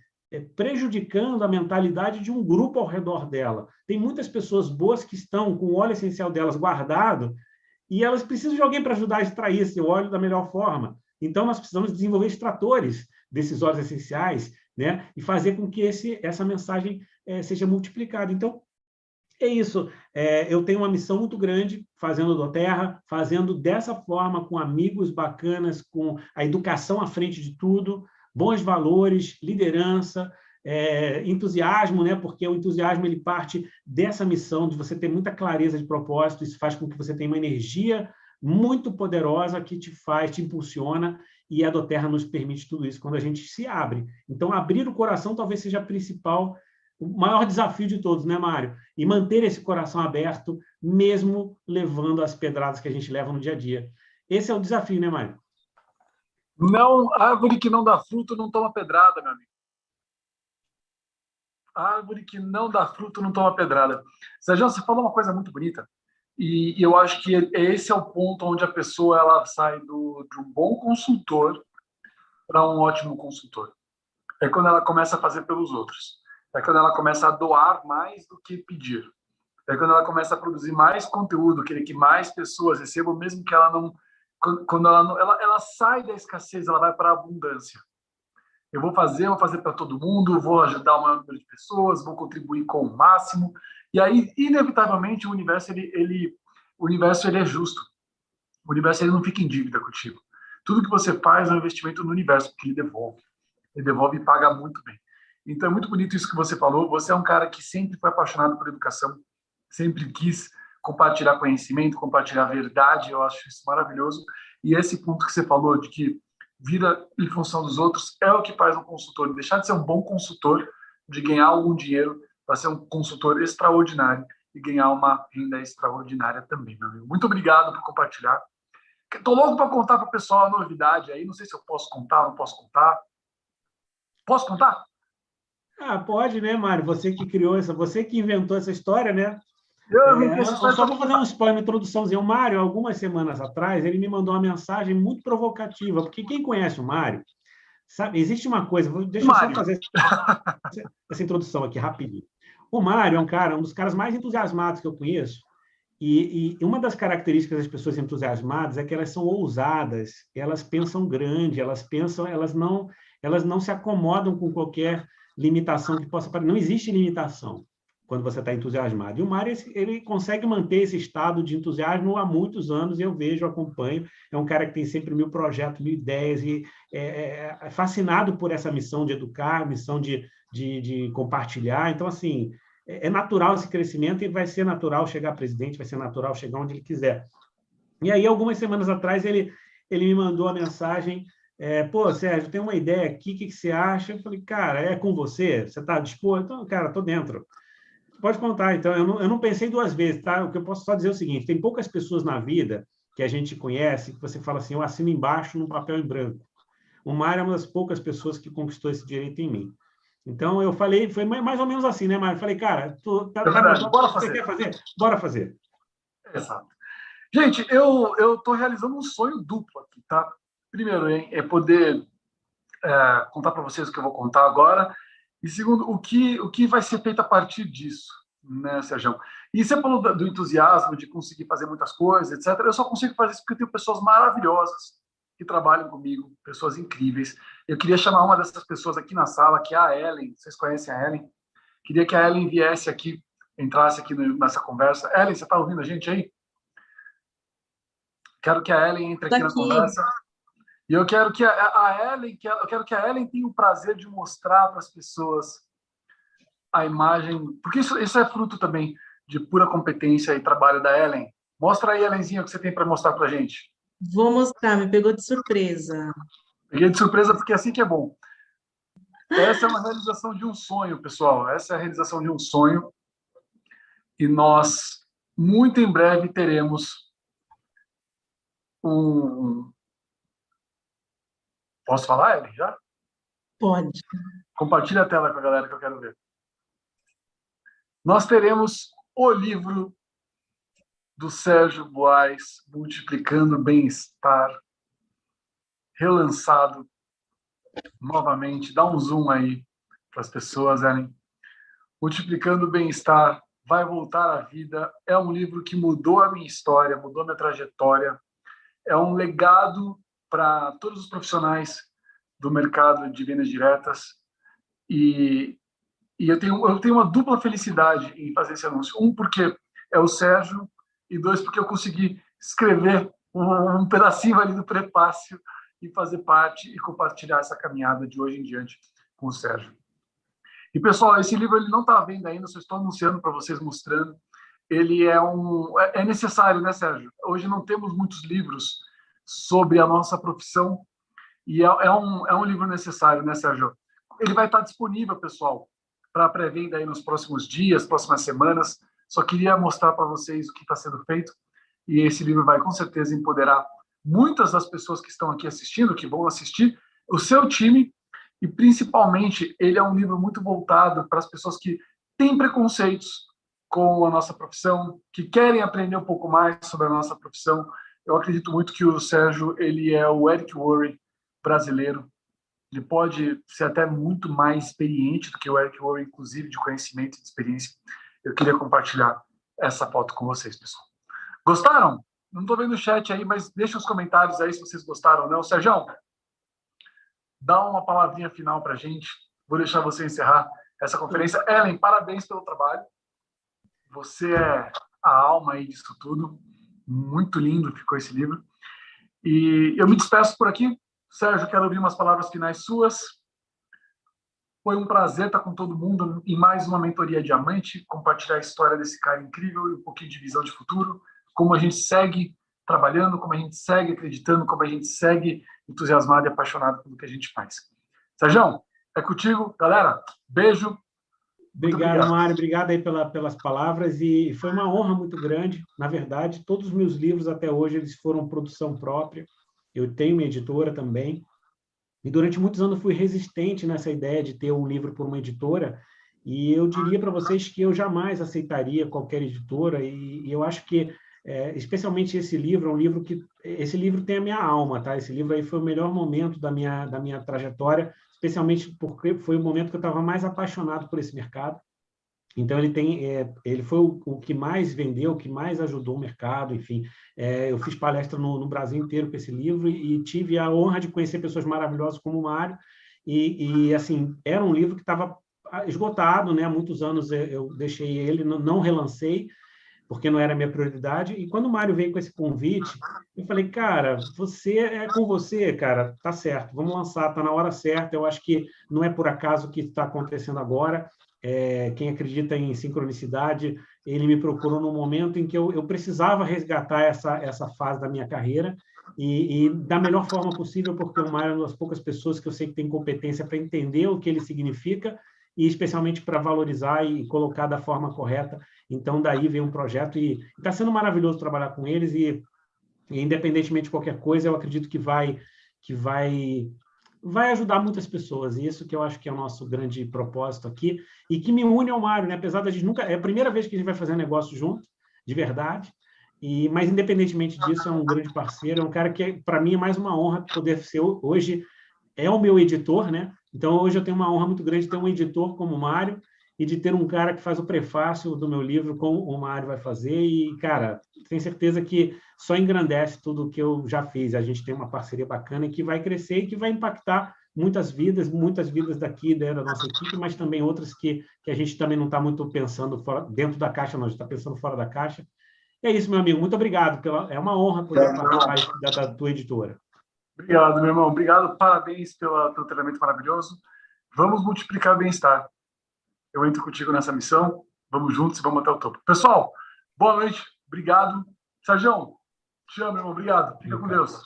prejudicando a mentalidade de um grupo ao redor dela. Tem muitas pessoas boas que estão com o óleo essencial delas guardado e elas precisam de alguém para ajudar a extrair esse óleo da melhor forma. Então, nós precisamos desenvolver extratores desses óleos essenciais, né? E fazer com que essa mensagem seja multiplicada. Então, é isso. Eu tenho uma missão muito grande fazendo doTERRA, fazendo dessa forma, com amigos bacanas, com a educação à frente de tudo, bons valores, liderança, entusiasmo, né? Porque o entusiasmo ele parte dessa missão de você ter muita clareza de propósito, isso faz com que você tenha uma energia muito poderosa que te impulsiona, e a doTERRA nos permite tudo isso quando a gente se abre. Então, abrir o coração talvez seja o maior desafio de todos, né, Mário? E manter esse coração aberto, mesmo levando as pedradas que a gente leva no dia a dia. Esse é o desafio, né, Mário? Não, árvore que não dá fruto não toma pedrada, meu amigo. Árvore que não dá fruto não toma pedrada. Sérgio, você falou uma coisa muito bonita, e eu acho que esse é o ponto onde a pessoa ela sai de um bom consultor para um ótimo consultor. É quando ela começa a fazer pelos outros. É quando ela começa a doar mais do que pedir. É quando ela começa a produzir mais conteúdo, querer que mais pessoas recebam, mesmo que ela não... Quando ela sai da escassez, ela vai para a abundância. Eu vou fazer para todo mundo, vou ajudar o maior número de pessoas, vou contribuir com o máximo. E aí, inevitavelmente, o universo ele é justo. O universo ele não fica em dívida contigo. Tudo que você faz é um investimento no universo, porque ele devolve. Ele devolve e paga muito bem. Então, é muito bonito isso que você falou. Você é um cara que sempre foi apaixonado por educação, sempre quis compartilhar conhecimento, compartilhar verdade. Eu acho isso maravilhoso. E esse ponto que você falou de que vira em função dos outros é o que faz um consultor deixar de ser um bom consultor, de ganhar algum dinheiro, para ser um consultor extraordinário e ganhar uma renda extraordinária também, meu amigo. Muito obrigado por compartilhar. Estou louco para contar para o pessoal a novidade aí. Não sei se eu posso contar, não posso contar. Posso contar? Ah, pode, né, Mário? Você que criou essa, você que inventou essa história, né? Eu inventei essa Eu história só para vou fazer um spoiler, uma introduçãozinha. O Mário, algumas semanas atrás, ele me mandou uma mensagem muito provocativa, porque quem conhece o Mário, sabe, existe uma coisa, deixa eu só Mário. fazer essa introdução aqui rapidinho. O Mário é um cara, um dos caras mais entusiasmados que eu conheço, e uma das características das pessoas entusiasmadas é que elas são ousadas, elas pensam grande, elas não se acomodam com qualquer limitação que possa aparecer. Não existe limitação quando você está entusiasmado. E o Mário, ele consegue manter esse estado de entusiasmo há muitos anos, e eu vejo, acompanho. É um cara que tem sempre 1000 projetos, 1000 ideias, e é fascinado por essa missão de educar, missão de compartilhar. Então, assim, é natural esse crescimento e vai ser natural chegar a presidente, vai ser natural chegar onde ele quiser. E aí, algumas semanas atrás, ele me mandou a mensagem, pô, Sérgio, tem uma ideia aqui, o que você acha? Eu falei, cara, é com você? Você está disposto? Então, cara, estou dentro. Pode contar, então, eu não pensei duas vezes, tá? O que eu posso só dizer é o seguinte, tem poucas pessoas na vida que a gente conhece, que você fala assim, eu assino embaixo num papel em branco. O Mário é uma das poucas pessoas que conquistou esse direito em mim. Então, eu falei, foi mais ou menos assim, né, Mário? Falei, cara, É tá verdade. bom, Bora você fazer. quer fazer? Bora fazer. Exato. Gente, eu estou realizando um sonho duplo aqui, tá? Primeiro, é poder contar para vocês o que eu vou contar agora. E segundo, o que vai ser feito a partir disso, né, Sérgio? E você falou do entusiasmo, de conseguir fazer muitas coisas, etc. Eu só consigo fazer isso porque eu tenho pessoas maravilhosas que trabalham comigo, pessoas incríveis. Eu queria chamar uma dessas pessoas aqui na sala, que é a Ellen. Vocês conhecem a Ellen? Queria que a Ellen viesse aqui, entrasse aqui nessa conversa. Ellen, você está ouvindo a gente aí? Quero que a Ellen entre aqui na Daqui. conversa. E eu quero que a Ellen, eu quero que a Ellen tenha o prazer de mostrar para as pessoas a imagem, porque isso é fruto também de pura competência e trabalho da Ellen. Mostra aí, Ellenzinha, o que você tem para mostrar para a gente. Vou mostrar, me pegou de surpresa. Peguei de surpresa porque é assim que é bom. Essa é uma realização de um sonho, pessoal. Essa é a realização de um sonho. E nós, muito em breve, teremos um... Posso falar, Ellen, já? Pode. Compartilha a tela com a galera que eu quero ver. Nós teremos o livro do Sérgio Buarez, Multiplicando Bem-Estar, relançado novamente. Dá um zoom aí para as pessoas, Ellen. Multiplicando Bem-Estar, vai voltar à vida. É um livro que mudou a minha história, mudou a minha trajetória. É um legado para todos os profissionais do mercado de vendas diretas. E eu tenho uma dupla felicidade em fazer esse anúncio. Um, porque é o Sérgio, e dois, porque eu consegui escrever um pedacinho ali do prefácio e fazer parte e compartilhar essa caminhada de hoje em diante com o Sérgio. E, pessoal, esse livro ele não está à venda ainda, só estou anunciando para vocês, mostrando. Ele é necessário, né, Sérgio? Hoje não temos muitos livros sobre a nossa profissão, e é um livro necessário, né, Sérgio? Ele vai estar disponível, pessoal, para pré-venda aí nos próximos dias, próximas semanas. Só queria mostrar para vocês o que está sendo feito, e esse livro vai com certeza empoderar muitas das pessoas que estão aqui assistindo, que vão assistir, o seu time, e principalmente ele é um livro muito voltado para as pessoas que têm preconceitos com a nossa profissão, que querem aprender um pouco mais sobre a nossa profissão. Eu acredito muito que o Sérgio ele é o Eric Worre brasileiro. Ele pode ser até muito mais experiente do que o Eric Worre, inclusive de conhecimento e de experiência. Eu queria compartilhar essa foto com vocês, pessoal. Gostaram? Não estou vendo o chat aí, mas deixa os comentários aí se vocês gostaram ou não. Sérgio, dá uma palavrinha final para a gente. Vou deixar você encerrar essa conferência. Ellen, parabéns pelo trabalho. Você é a alma aí disso tudo. Muito lindo ficou esse livro. E eu me despeço por aqui. Sérgio, quero ouvir umas palavras finais suas. Foi um prazer estar com todo mundo em mais uma Mentoria Diamante, compartilhar a história desse cara incrível e um pouquinho de visão de futuro, como a gente segue trabalhando, como a gente segue acreditando, como a gente segue entusiasmado e apaixonado pelo que a gente faz. Sérgio, é contigo. Galera, beijo. Obrigado, Mário. Obrigado aí pelas palavras. E foi uma honra muito grande. Na verdade, todos os meus livros até hoje eles foram produção própria. Eu tenho uma editora também. E durante muitos anos fui resistente nessa ideia de ter um livro por uma editora. E eu diria para vocês que eu jamais aceitaria qualquer editora. E eu acho que, especialmente esse livro, é um livro que... Esse livro tem a minha alma, tá? Esse livro aí foi o melhor momento da minha trajetória, especialmente porque foi o momento que eu estava mais apaixonado por esse mercado. Então, ele foi o que mais vendeu, o que mais ajudou o mercado, enfim. Eu fiz palestra no Brasil inteiro com esse livro e tive a honra de conhecer pessoas maravilhosas como o Mário. Assim, era um livro que estava esgotado, né? Há muitos anos eu deixei ele, não relancei, porque não era a minha prioridade. E quando o Mário veio com esse convite, eu falei, cara, é com você, cara, tá certo, vamos lançar, tá na hora certa. Eu acho que não é por acaso que está acontecendo agora. Quem acredita em sincronicidade, ele me procurou no momento em que eu precisava resgatar essa fase da minha carreira e da melhor forma possível, porque o Mário é uma das poucas pessoas que eu sei que tem competência para entender o que ele significa e especialmente para valorizar e colocar da forma correta. Então, daí veio um projeto e está sendo maravilhoso trabalhar com eles e independentemente de qualquer coisa, eu acredito que vai ajudar muitas pessoas, e isso que eu acho que é o nosso grande propósito aqui, e que me une ao Mário, né? Apesar de a gente nunca... É a primeira vez que a gente vai fazer negócio junto, de verdade, mas independentemente disso, é um grande parceiro, é um cara que, para mim, é mais uma honra poder ser hoje, é o meu editor, né? Então, hoje eu tenho uma honra muito grande de ter um editor como o Mário e de ter um cara que faz o prefácio do meu livro, como o Mário vai fazer, e, cara, tenho certeza que só engrandece tudo o que eu já fiz. A gente tem uma parceria bacana que vai crescer e que vai impactar muitas vidas daqui da nossa equipe, mas também outras que a gente também não está muito pensando dentro da caixa, não, a gente está pensando fora da caixa. É isso, meu amigo. Muito obrigado. É uma honra poder participar da tua editora. Obrigado, meu irmão. Obrigado, parabéns pelo treinamento maravilhoso. Vamos multiplicar bem-estar. Eu entro contigo nessa missão. Vamos juntos e vamos até o topo. Pessoal, boa noite. Obrigado. Sérgio, te amo, irmão. Obrigado. Fica com Deus.